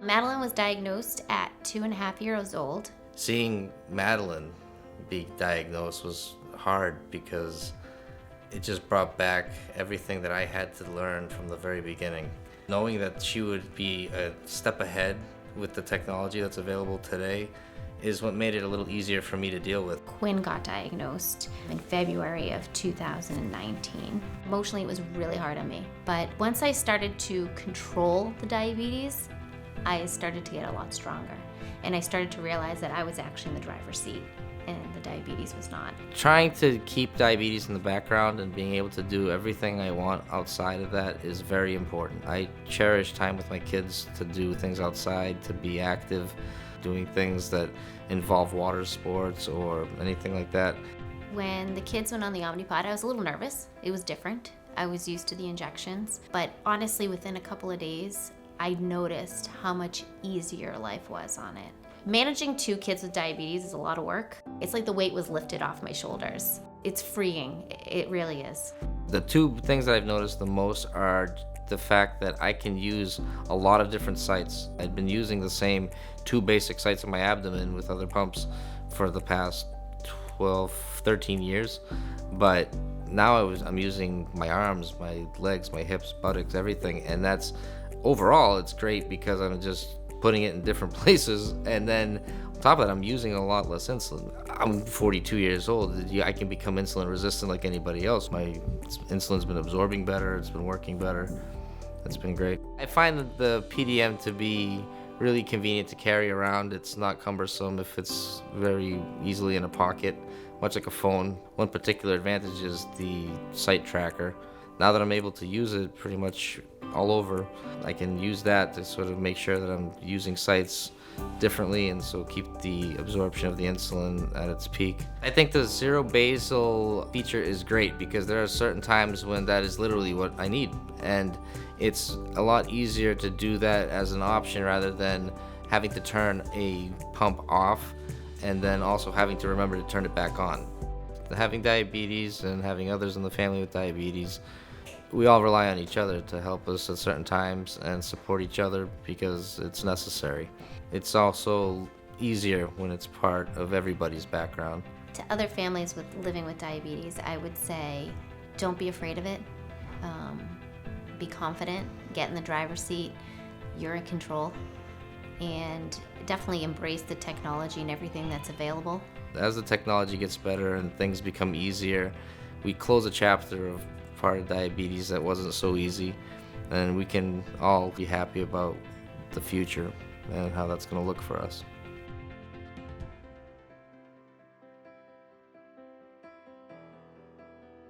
Madeline was diagnosed at 2.5 years old. Seeing Madeline be diagnosed was hard because it just brought back everything that I had to learn from the very beginning. Knowing that she would be a step ahead with the technology that's available today is what made it a little easier for me to deal with. Quinn got diagnosed in February of 2019. Emotionally, it was really hard on me. But once I started to control the diabetes, I started to get a lot stronger. And I started to realize that I was actually in the driver's seat and the diabetes was not. Trying to keep diabetes in the background and being able to do everything I want outside of that is very important. I cherish time with my kids to do things outside, to be active, doing things that involve water sports or anything like that. When the kids went on the Omnipod, I was a little nervous. It was different. I was used to the injections. But honestly, within a couple of days, I noticed how much easier life was on it. Managing 2 kids with diabetes is a lot of work. It's like the weight was lifted off my shoulders. It's freeing, it really is. The 2 things that I've noticed the most are the fact that I can use a lot of different sites. I've been using the same 2 basic sites in my abdomen with other pumps for the past 12, 13 years, but now I'm using my arms, my legs, my hips, buttocks, everything, and that's overall it's great because I'm just putting it in different places, and then on top of that I'm using a lot less insulin. I'm 42 years old. I can become insulin resistant like anybody else. My insulin's been absorbing better, it's been working better. It's been great. I find that the PDM to be really convenient to carry around. It's not cumbersome. It fits very easily in a pocket, much like a phone. One particular advantage is the site tracker. Now that I'm able to use it pretty much all over, I can use that to sort of make sure that I'm using sites differently and so keep the absorption of the insulin at its peak. I think the zero basal feature is great because there are certain times when that is literally what I need, and it's a lot easier to do that as an option rather than having to turn a pump off and then also having to remember to turn it back on. Having diabetes and having others in the family with diabetes, we all rely on each other to help us at certain times and support each other because it's necessary. It's also easier when it's part of everybody's background. To other families living with diabetes, I would say don't be afraid of it. Be confident, get in the driver's seat, you're in control, and definitely embrace the technology and everything that's available. As the technology gets better and things become easier, we close a chapter of part of diabetes that wasn't so easy, and we can all be happy about the future and how that's going to look for us.